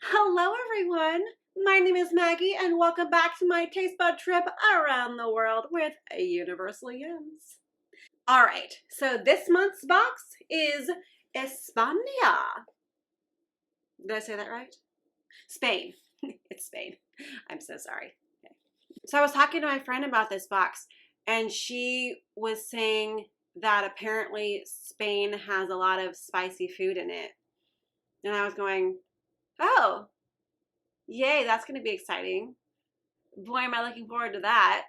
Hello everyone, my name is Maggie and welcome back to my taste bud trip around the world with Universal Yums. Alright, so this month's box is España. Did I say that right? Spain. It's Spain. I'm so sorry. Okay. So I was talking to my friend about this box and she was saying that apparently Spain has a lot of spicy food in it. And I was going, oh, yay, that's going to be exciting. Boy, am I looking forward to that.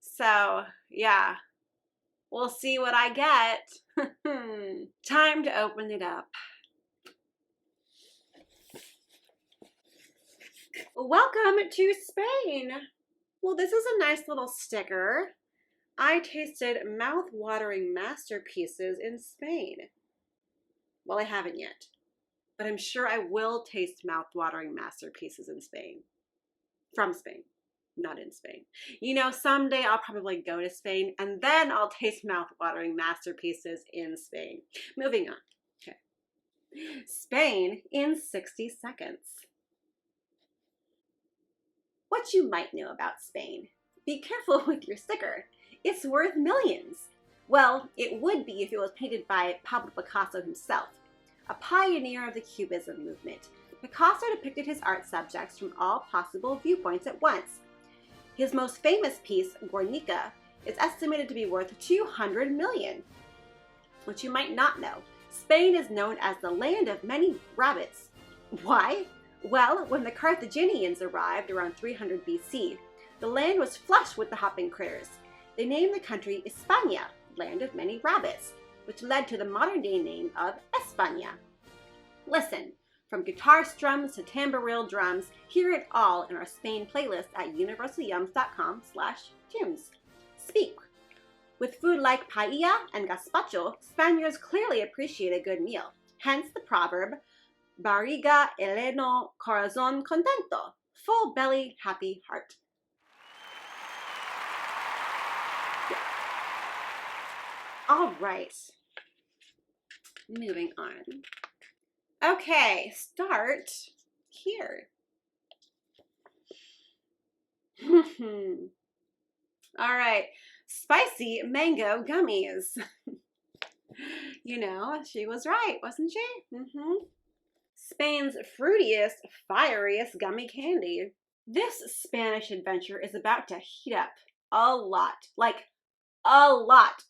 So, yeah, we'll see what I get. Time to open it up. Welcome to Spain. Well, this is a nice little sticker. I tasted mouth-watering masterpieces in Spain. Well, I haven't yet, but I'm sure I will taste mouth-watering masterpieces in Spain. From Spain. Not in Spain. You know, someday I'll probably go to Spain and then I'll taste mouth-watering masterpieces in Spain. Moving on. Okay. Spain in 60 seconds. What you might know about Spain. Be careful with your sticker. It's worth millions. Well, it would be if it was painted by Pablo Picasso himself, a pioneer of the Cubism movement. Picasso depicted his art subjects from all possible viewpoints at once. His most famous piece, Guernica, is estimated to be worth 200 million. What you might not know, Spain is known as the land of many rabbits. Why? Well, when the Carthaginians arrived around 300 BC, the land was flush with the hopping critters. They named the country España, land of many rabbits, which led to the modern-day name of España. Listen, from guitar strums to tambourine drums, hear it all in our Spain playlist at universalyums.com/tunes. Speak. With food like paella and gazpacho, Spaniards clearly appreciate a good meal. Hence the proverb, barriga lleno, corazón contento, full belly, happy heart. Yeah. All right. Moving on. Okay, start here. All right, spicy mango gummies. You know, she was right, wasn't she? Spain's fruitiest, fieriest gummy candy. This Spanish adventure is about to heat up a lot, like a lot.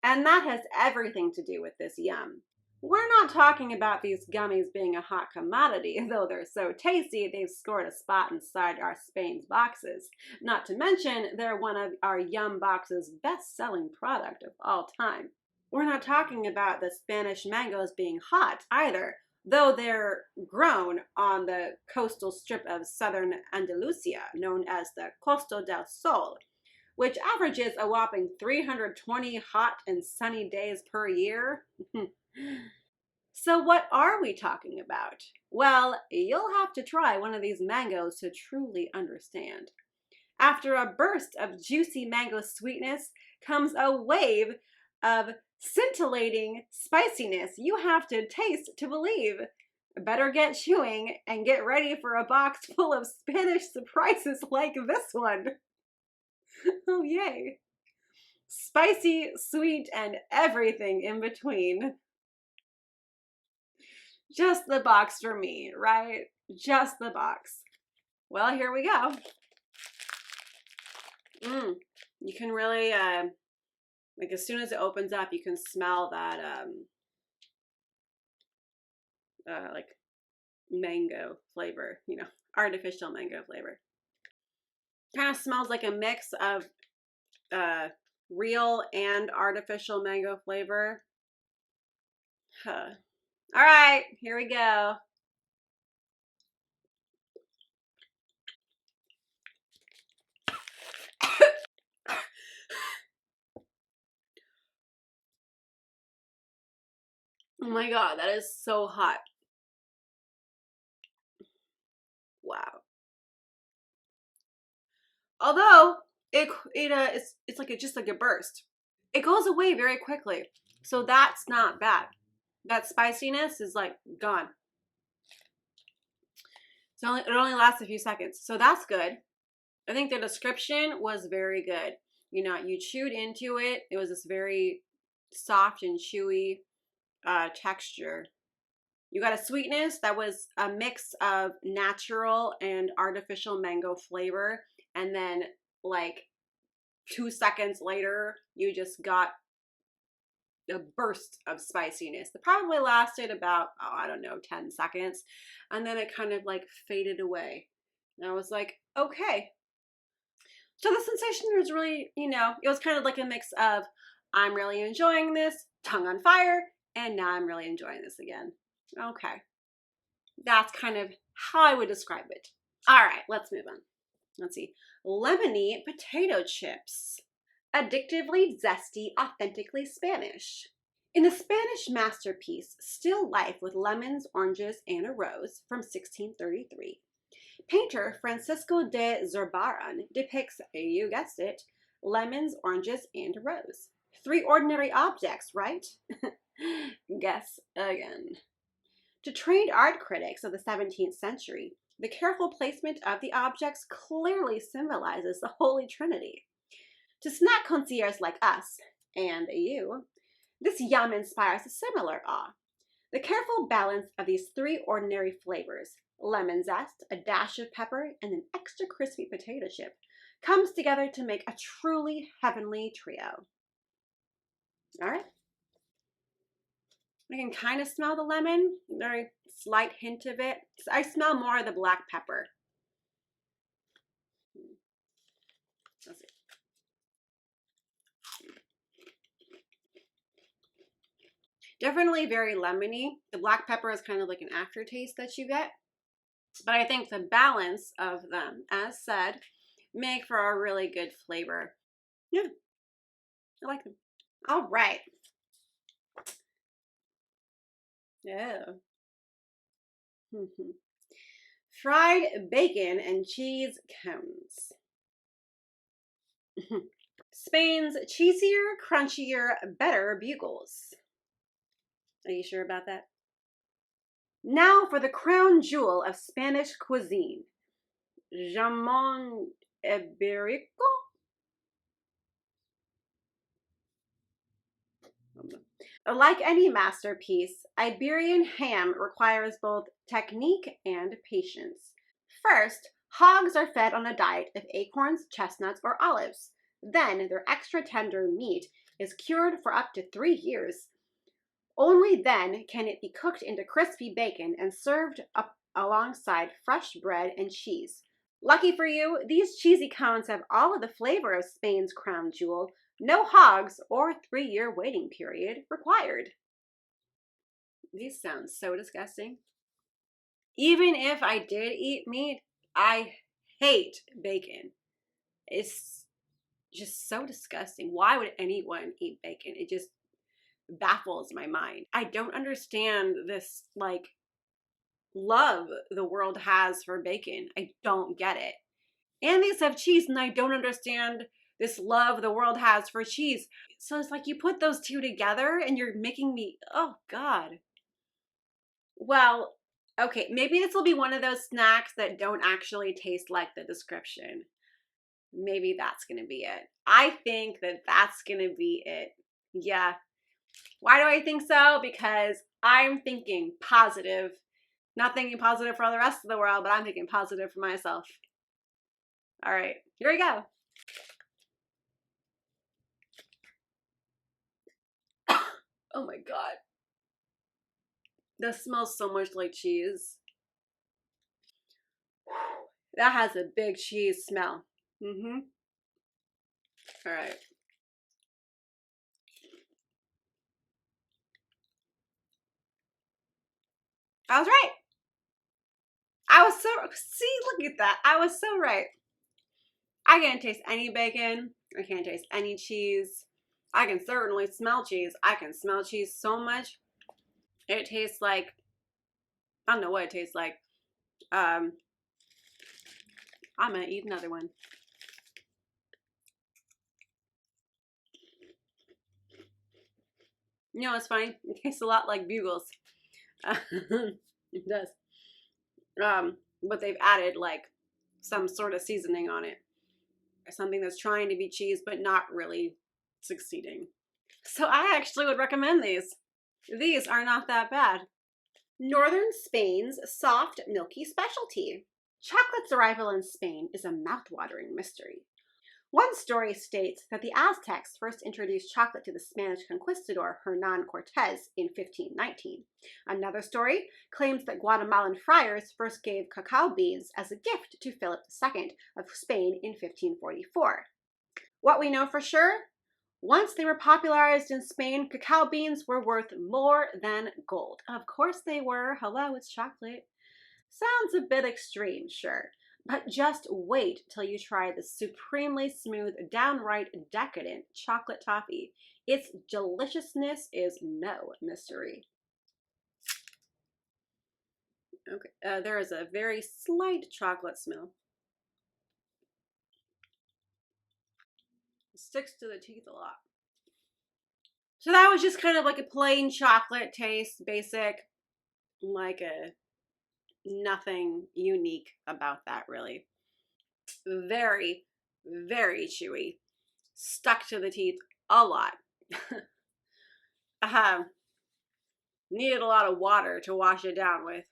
And that has everything to do with this yum. We're not talking about these gummies being a hot commodity, though they're so tasty they've scored a spot inside our Spain's boxes. Not to mention, they're one of our Yum Box's best-selling product of all time. We're not talking about the Spanish mangoes being hot either, though they're grown on the coastal strip of southern Andalusia, known as the Costa del Sol, which averages a whopping 320 hot and sunny days per year. So what are we talking about? Well, you'll have to try one of these mangoes to truly understand. After a burst of juicy mango sweetness comes a wave of scintillating spiciness you have to taste to believe. Better get chewing and get ready for a box full of Spanish surprises like this one. Oh, yay. Spicy, sweet, and everything in between. Just the box for me, right? Just the box. Well, here we go. You can really, like as soon as it opens up, you can smell that, like mango flavor, you know, artificial mango flavor. Kind of smells like a mix of real and artificial mango flavor. Huh. All right, here we go. Oh my god, that is so hot. Wow. Although it's like just like a burst. It goes away very quickly. So that's not bad. That spiciness is like gone. So it only lasts a few seconds. So that's good. I think the description was very good. You know, you chewed into it. It was this very soft and chewy texture. You got a sweetness that was a mix of natural and artificial mango flavor. And then like 2 seconds later, you just got a burst of spiciness that probably lasted about, oh, I don't know, 10 seconds. And then it kind of like faded away. And I was like, okay. So the sensation was really, you know, it was kind of like a mix of I'm really enjoying this, tongue on fire, and now I'm really enjoying this again. Okay. That's kind of how I would describe it. All right, let's move on. Let's see. Lemony potato chips. Addictively zesty, authentically Spanish. In the Spanish masterpiece, Still Life with Lemons, Oranges, and a Rose from 1633, painter Francisco de Zurbarán depicts, you guessed it, lemons, oranges, and a rose. 3 ordinary objects, right? Guess again. To trained art critics of the 17th century, the careful placement of the objects clearly symbolizes the Holy Trinity. To snack concierges like us, and you, this yum inspires a similar awe. The careful balance of these 3 ordinary flavors, lemon zest, a dash of pepper, and an extra crispy potato chip, comes together to make a truly heavenly trio. All right. I can kind of smell the lemon, very slight hint of it. I smell more of the black pepper. Let's see. Definitely very lemony. The black pepper is kind of like an aftertaste that you get. But I think the balance of them, as said, make for a really good flavor. Yeah, I like them. All right. Yeah. Fried bacon and cheese cones. Spain's cheesier, crunchier, better bugles. Are you sure about that? Now for the crown jewel of Spanish cuisine. Jamon ibérico. Like any masterpiece, Iberian ham requires both technique and patience. First, hogs are fed on a diet of acorns, chestnuts, or olives. Then, their extra tender meat is cured for up to 3 years. Only then can it be cooked into crispy bacon and served up alongside fresh bread and cheese. Lucky for you, these cheesy cones have all of the flavor of Spain's crown jewel. No hogs or 3-year waiting period required. These sound so disgusting. Even if I did eat meat, I hate bacon. It's just so disgusting. Why would anyone eat bacon? It just baffles my mind. I don't understand this, like, love the world has for bacon. I don't get it. And these have cheese, and I don't understand this love the world has for cheese. So it's like you put those two together and you're making me, oh God. Well, okay, maybe this will be one of those snacks that don't actually taste like the description. Maybe that's going to be it. I think that that's going to be it. Yeah. Why do I think so? Because I'm thinking positive. Not thinking positive for all the rest of the world, but I'm thinking positive for myself. All right, here we go. Oh my God. That smells so much like cheese. That has a big cheese smell. All right. I was right. See, look at that. I was so right. I can't taste any bacon. I can't taste any cheese. I can certainly smell cheese. I can smell cheese so much. It tastes like, I don't know what it tastes like. I'm gonna eat another one. You know, it's funny. It tastes a lot like Bugles. It does. but they've added like some sort of seasoning on it. Something that's trying to be cheese, but not really succeeding. So I actually would recommend these. These are not that bad. Northern Spain's soft, milky specialty. Chocolate's arrival in Spain is a mouthwatering mystery. One story states that the Aztecs first introduced chocolate to the Spanish conquistador Hernan Cortez in 1519. Another story claims that Guatemalan friars first gave cacao beans as a gift to Philip II of Spain in 1544. What we know for sure? Once they were popularized in Spain, cacao beans were worth more than gold. Of course they were. Hello, it's chocolate. Sounds a bit extreme, sure. But just wait till you try the supremely smooth, downright decadent chocolate toffee. Its deliciousness is no mystery. Okay, there is a very slight chocolate smell. It sticks to the teeth a lot. So that was just kind of like a plain chocolate taste, basic, like a nothing unique about that really. Very, very chewy. Stuck to the teeth a lot. Needed a lot of water to wash it down with.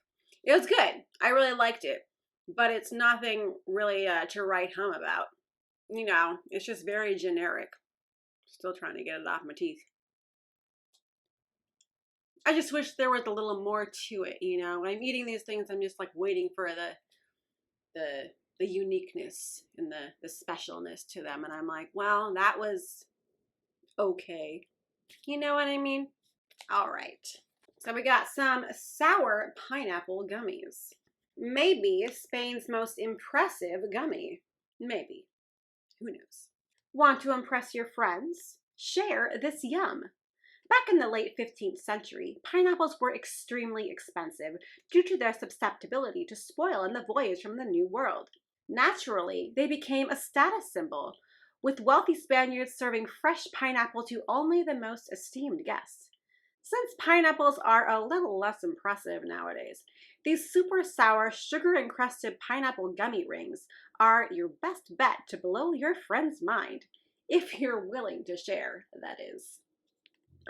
It was good. I really liked it. But it's nothing really to write home about. You know, it's just very generic. Still trying to get it off my teeth. I just wish there was a little more to it, you know. When I'm eating these things, I'm just like waiting for the uniqueness and the specialness to them. And I'm like, well, that was okay. You know what I mean? All right. So we got some sour pineapple gummies. Maybe Spain's most impressive gummy. Maybe. Who knows? Want to impress your friends? Share this yum. Back in the late 15th century, pineapples were extremely expensive due to their susceptibility to spoil in the voyage from the New World. Naturally, they became a status symbol, with wealthy Spaniards serving fresh pineapple to only the most esteemed guests. Since pineapples are a little less impressive nowadays, these super sour, sugar-encrusted pineapple gummy rings are your best bet to blow your friend's mind, if you're willing to share, that is.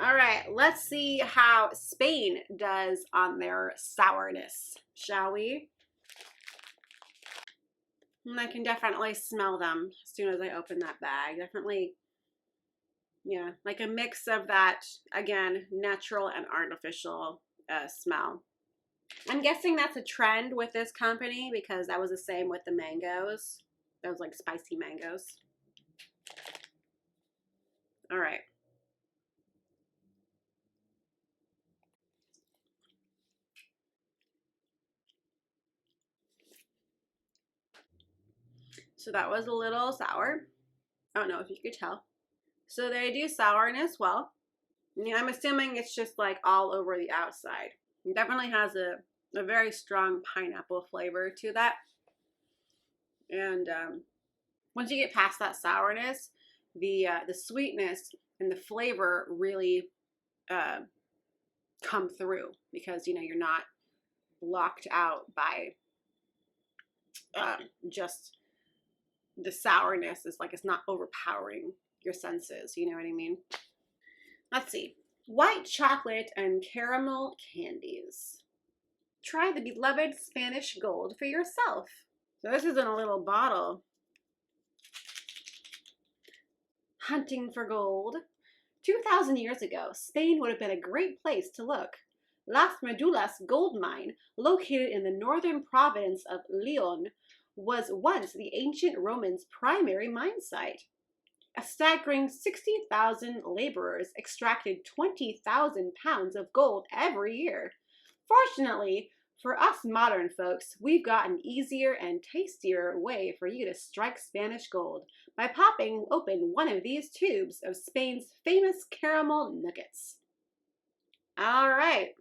All right, let's see how Spain does on their sourness, shall we? And I can definitely smell them as soon as I open that bag. Definitely, yeah, like a mix of that, again, natural and artificial smell. I'm guessing that's a trend with this company because that was the same with the mangoes. Those like spicy mangoes. All right. So that was a little sour. I don't know if you could tell. So they do sourness well. Yeah, I'm assuming it's just like all over the outside. It definitely has a very strong pineapple flavor to that. And once you get past that sourness, the sweetness and the flavor really come through because, you know, you're not blocked out by just the sourness. Is like it's not overpowering your senses. You know what I mean? Let's see. White chocolate and caramel candies. Try the beloved Spanish gold for yourself. So this is in a little bottle. Hunting for gold. 2,000 years ago, Spain would have been a great place to look. Las Medullas gold mine, located in the northern province of Leon, was once the ancient Romans' primary mine site. A staggering 60,000 laborers extracted 20,000 pounds of gold every year. Fortunately, for us modern folks, we've got an easier and tastier way for you to strike Spanish gold by popping open one of these tubes of Spain's famous caramel nuggets. All right,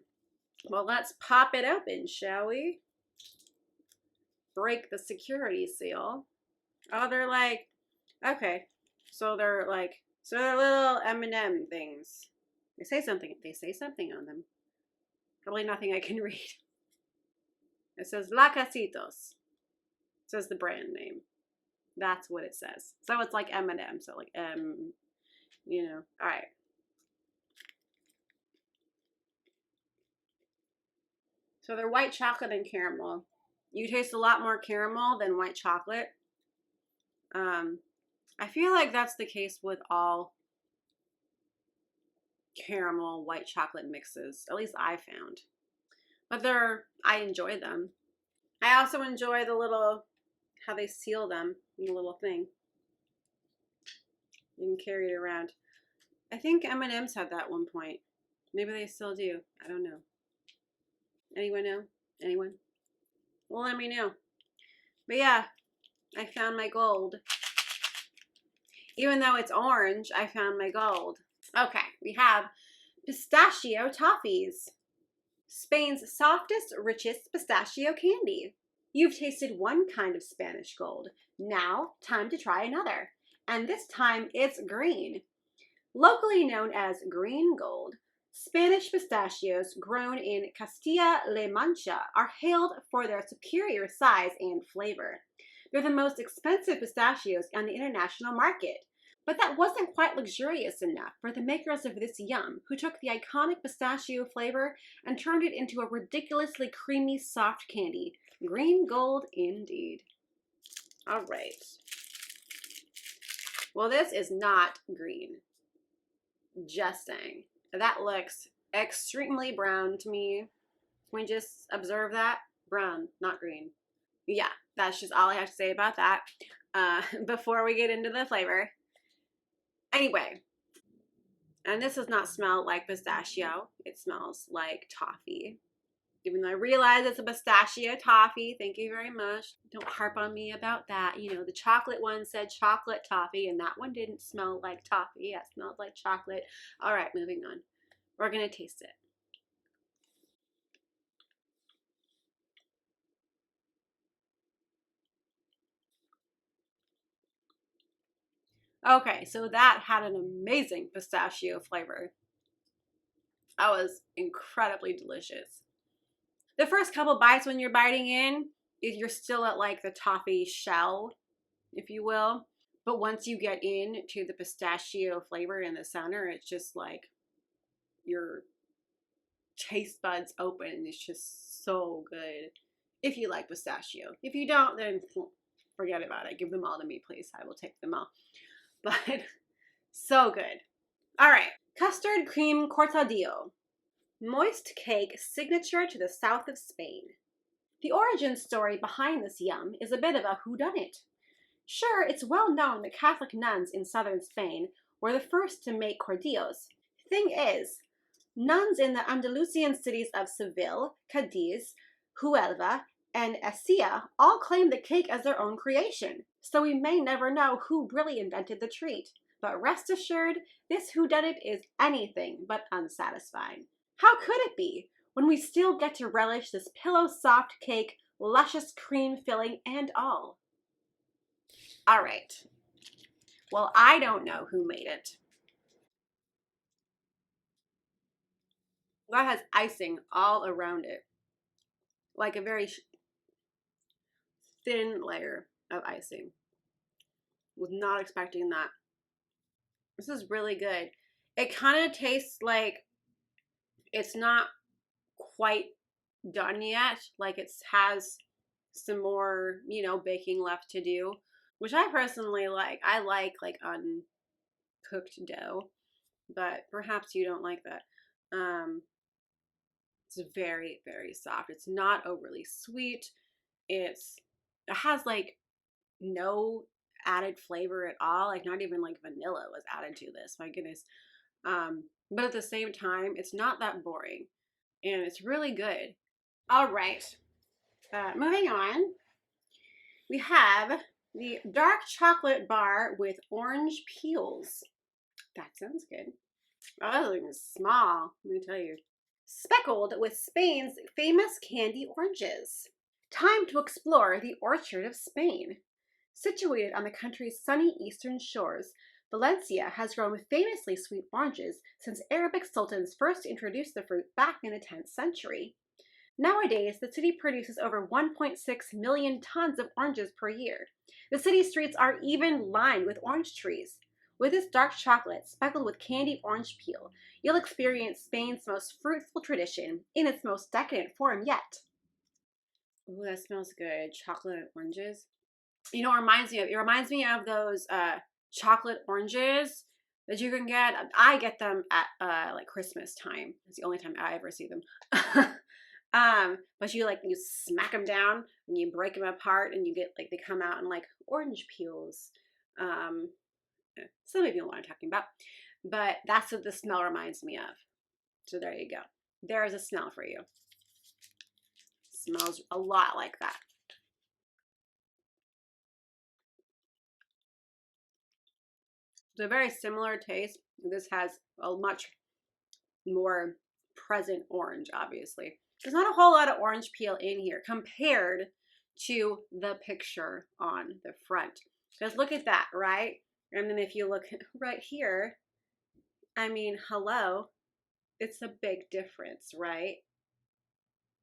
well, let's pop it open, shall we? Break the security seal. Oh, they're like, okay, so they're little M&M things. They say something on them. Probably nothing I can read. It says Lacasitos. It says the brand name. That's what it says. So it's like M&M. So like you know. All right. So they're white chocolate and caramel. You taste a lot more caramel than white chocolate. I feel like that's the case with all caramel white chocolate mixes. At least I found. But I enjoy them. I also enjoy the little, how they seal them in the little thing. You can carry it around. I think M&M's had that at one point. Maybe they still do. I don't know. Anyone know? Anyone? Well, let me know. But yeah, I found my gold. Even though it's orange, I found my gold. Okay, we have Pistachio Toffees. Spain's softest, richest pistachio candy. You've tasted one kind of Spanish gold. Now, time to try another. And this time it's green. Locally known as green gold, Spanish pistachios grown in Castilla-La Mancha are hailed for their superior size and flavor. They're the most expensive pistachios on the international market. But that wasn't quite luxurious enough for the makers of this yum, who took the iconic pistachio flavor and turned it into a ridiculously creamy, soft candy. Green gold indeed. All right. Well, this is not green. Just saying. That looks extremely brown to me. Can we just observe that? Brown, not green. Yeah, that's just all I have to say about that before we get into the flavor. Anyway, and this does not smell like pistachio. It smells like toffee. Even though I realize it's a pistachio toffee, thank you very much. Don't harp on me about that. You know, the chocolate one said chocolate toffee, and that one didn't smell like toffee. It smelled like chocolate. All right, moving on. We're going to taste it. Okay, so that had an amazing pistachio flavor. That was incredibly delicious. The first couple bites when you're biting in, you're still at like the toffee shell, if you will. But once you get into the pistachio flavor in the center, it's just like your taste buds open and it's just so good. If you like pistachio. If you don't, then forget about it. Give them all to me, please. I will take them all. But so good. All right. Custard cream cortadillo. Moist cake signature to the south of Spain. The origin story behind this yum is a bit of a whodunit. Sure, it's well known that Catholic nuns in southern Spain were the first to make cordillos. Thing is, nuns in the Andalusian cities of Seville, Cadiz, Huelva, and Escia all claim the cake as their own creation, so we may never know who really invented the treat. But rest assured, this whodunit is anything but unsatisfying. How could it be, when we still get to relish this pillow-soft cake, luscious cream filling and all? All right. Well, I don't know who made it. That has icing all around it. Like a very thin layer of icing. Was not expecting that. This is really good. It kind of tastes like it's not quite done yet. Like it has some more, you know, baking left to do, which I personally like. I like uncooked dough, but perhaps you don't like that. It's very, very soft. It's not overly sweet. It has like no added flavor at all. Like not even like vanilla was added to this. My goodness. But at the same time, it's not that boring, and it's really good. All right. Moving on, we have the dark chocolate bar with orange peels. That sounds good. Oh, that looks small, let me tell you. Speckled with Spain's famous candy oranges. Time to explore the orchard of Spain. Situated on the country's sunny eastern shores, Valencia has grown famously sweet oranges since Arabic sultans first introduced the fruit back in the 10th century. Nowadays, the city produces over 1.6 million tons of oranges per year. The city streets are even lined with orange trees. With this dark chocolate speckled with candied orange peel, you'll experience Spain's most fruitful tradition in its most decadent form yet. Ooh, that smells good. Chocolate and oranges. You know, it reminds me of those chocolate oranges that you can get. I get them at like Christmas time. It's the only time I ever see them. But you smack them down and you break them apart and you get like they come out in like orange peels. Some of you know what I'm talking about. But that's what the smell reminds me of. So there you go. There's a smell for you. Smells a lot like that. It's a very similar taste. This has a much more present orange, obviously. There's not a whole lot of orange peel in here compared to the picture on the front. Because look at that, right? And then if you look right here, I mean, hello, it's a big difference, right?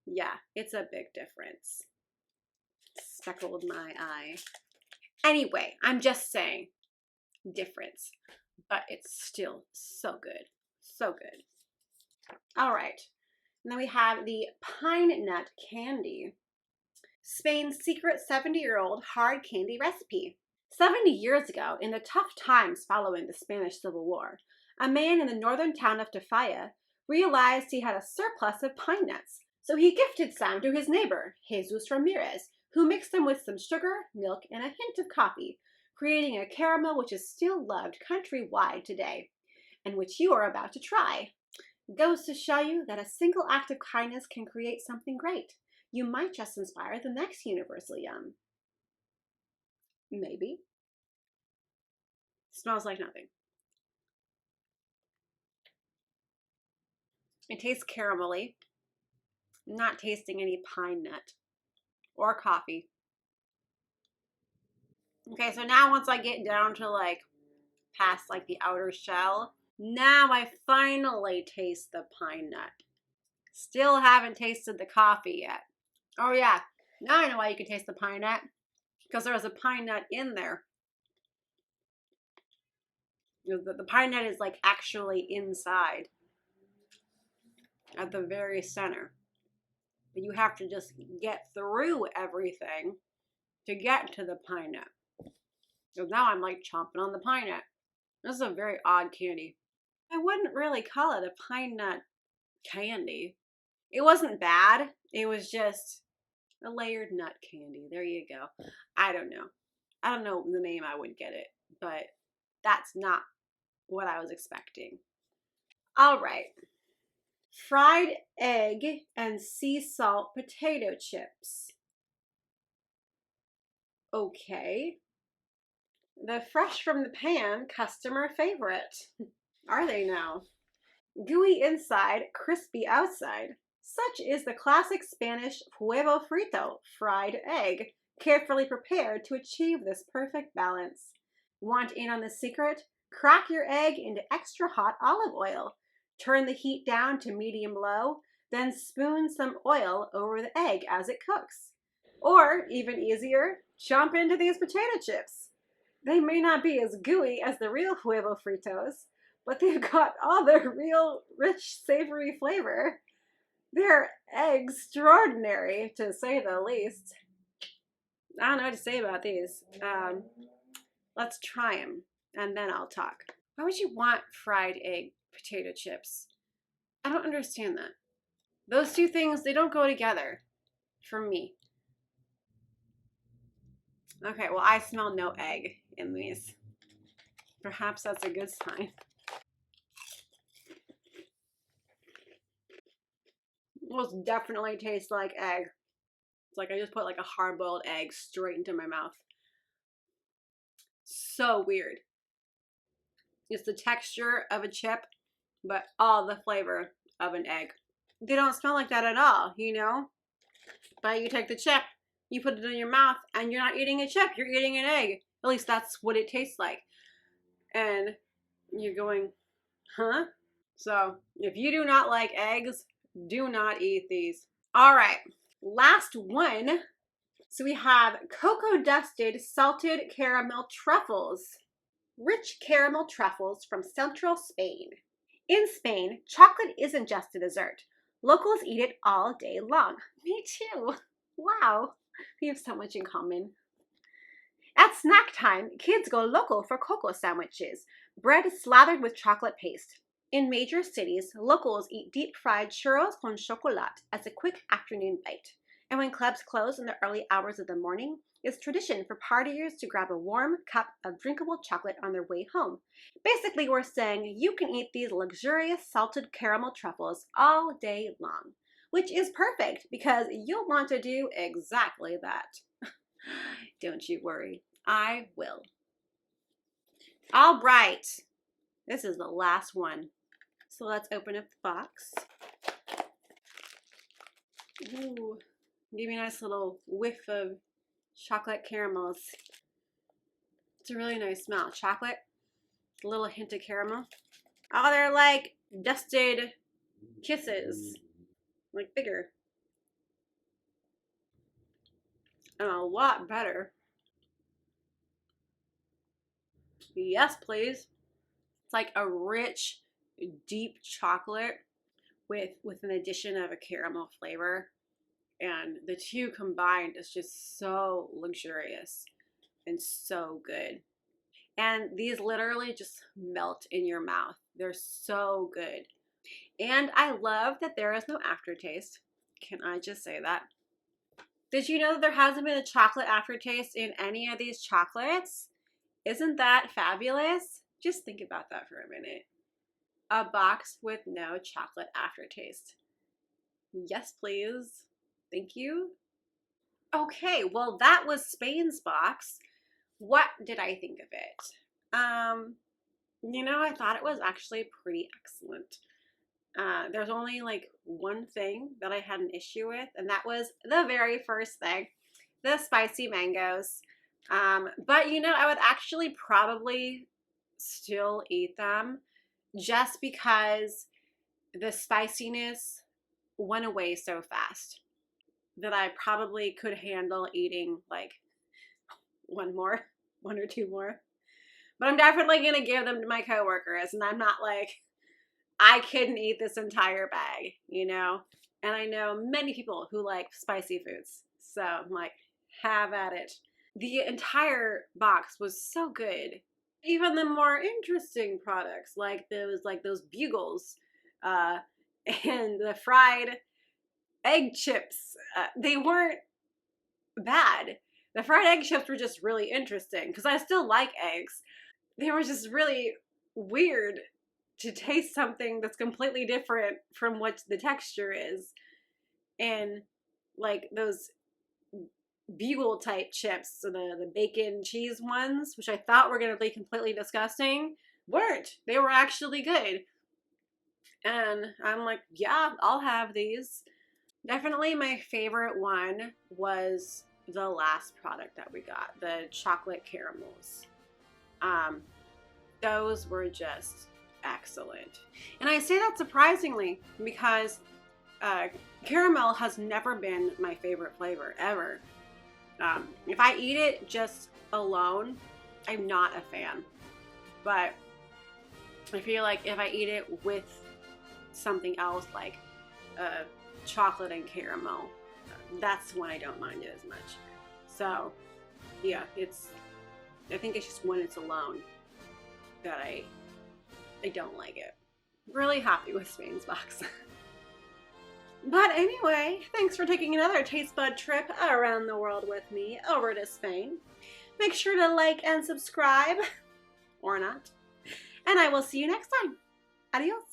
Yeah, it's a big difference. Speckled my eye. Anyway, I'm just saying difference, but it's still so good. So good. All right. And then we have the pine nut candy. Spain's secret 70-year-old hard candy recipe. 70 years ago, in the tough times following the Spanish Civil War, a man in the northern town of Tafalla realized he had a surplus of pine nuts, so he gifted some to his neighbor, Jesus Ramirez, who mixed them with some sugar, milk, and a hint of coffee, creating a caramel which is still loved countrywide today, and which you are about to try. Goes to show you that a single act of kindness can create something great. You might just inspire the next Universal Yum. Maybe. Smells like nothing. It tastes caramelly. Not tasting any pine nut or coffee. Okay, so now once I get down to like past like the outer shell, now I finally taste the pine nut. Still haven't tasted the coffee yet. Oh yeah, now I know why you can taste the pine nut. Because there was a pine nut in there. The pine nut is like actually inside at the very center. But you have to just get through everything to get to the pine nut. So now I'm like chomping on the pine nut. This is a very odd candy. I wouldn't really call it a pine nut candy. It wasn't bad. It was just a layered nut candy. There you go. I don't know. I don't know the name I would get it, but that's not what I was expecting. All right. Fried egg and sea salt potato chips. Okay. The fresh from the pan customer favorite. Are they now? Gooey inside, crispy outside. Such is the classic Spanish huevo frito, fried egg, carefully prepared to achieve this perfect balance. Want in on the secret? Crack your egg into extra hot olive oil. Turn the heat down to medium-low, then spoon some oil over the egg as it cooks. Or, even easier, chomp into these potato chips. They may not be as gooey as the real huevo fritos, but they've got all their real rich, savory flavor. They're extraordinary, to say the least. I don't know what to say about these. Let's try them, and then I'll talk. Why would you want fried egg potato chips? I don't understand that. Those two things, they don't go together for me. Okay, well, I smell no egg in these. Perhaps that's a good sign. Most definitely tastes like egg. It's like I just put like a hard-boiled egg straight into my mouth. So weird. It's the texture of a chip, but all the flavor of an egg. They don't smell like that at all, you know? But you take the chip, you put it in your mouth, and you're not eating a chip, you're eating an egg. At least that's what it tastes like. And you're going, huh? So, if you do not like eggs, do not eat these. All right, last one. So we have cocoa dusted salted caramel truffles. Rich caramel truffles from central Spain. In Spain, chocolate isn't just a dessert. Locals eat it all day long. Me too. Wow, we have so much in common. At snack time, kids go local for cocoa sandwiches, bread slathered with chocolate paste. In major cities, locals eat deep-fried churros con chocolate as a quick afternoon bite. And when clubs close in the early hours of the morning, it's tradition for partiers to grab a warm cup of drinkable chocolate on their way home. Basically, we're saying you can eat these luxurious salted caramel truffles all day long, which is perfect because you'll want to do exactly that. Don't you worry, I will. All right, this is the last one. So let's open up the box. Ooh, give me a nice little whiff of chocolate caramels. It's a really nice smell. Chocolate, a little hint of caramel. Oh, they're like dusted kisses, like bigger. And a lot better. Yes, please. It's like a rich, deep chocolate with an addition of a caramel flavor. And the two combined is just so luxurious and so good. And these literally just melt in your mouth. They're so good. And I love that there is no aftertaste. Can I just say that? Did you know that there hasn't been a chocolate aftertaste in any of these chocolates? Isn't that fabulous? Just think about that for a minute. A box with no chocolate aftertaste. Yes, please. Thank you. Okay, well, that was Spain's box. What did I think of it? You know, I thought it was actually pretty excellent. There's only like one thing that I had an issue with, and that was the very first thing, the spicy mangoes. But you know, I would actually probably still eat them just because the spiciness went away so fast that I probably could handle eating like one or two more. But I'm definitely going to give them to my coworkers, and I'm not like, I couldn't eat this entire bag, you know? And I know many people who like spicy foods. So I'm like, have at it. The entire box was so good. Even the more interesting products, like those bugles, and the fried egg chips, they weren't bad. The fried egg chips were just really interesting because I still like eggs. They were just really weird to taste something that's completely different from what the texture is. And like those bugle type chips, so the bacon cheese ones, which I thought were going to be completely disgusting, weren't. They were actually good. And I'm like, yeah, I'll have these. Definitely my favorite one was the last product that we got, the chocolate caramels. Those were just excellent. And I say that surprisingly because caramel has never been my favorite flavor ever. If I eat it just alone, I'm not a fan. But I feel like if I eat it with something else like chocolate and caramel, that's when I don't mind it as much. So yeah, I think it's just when it's alone that I don't like it. Really happy with Spain's box. But anyway, thanks for taking another taste bud trip around the world with me over to Spain. Make sure to like and subscribe, or not. And I will see you next time. Adios.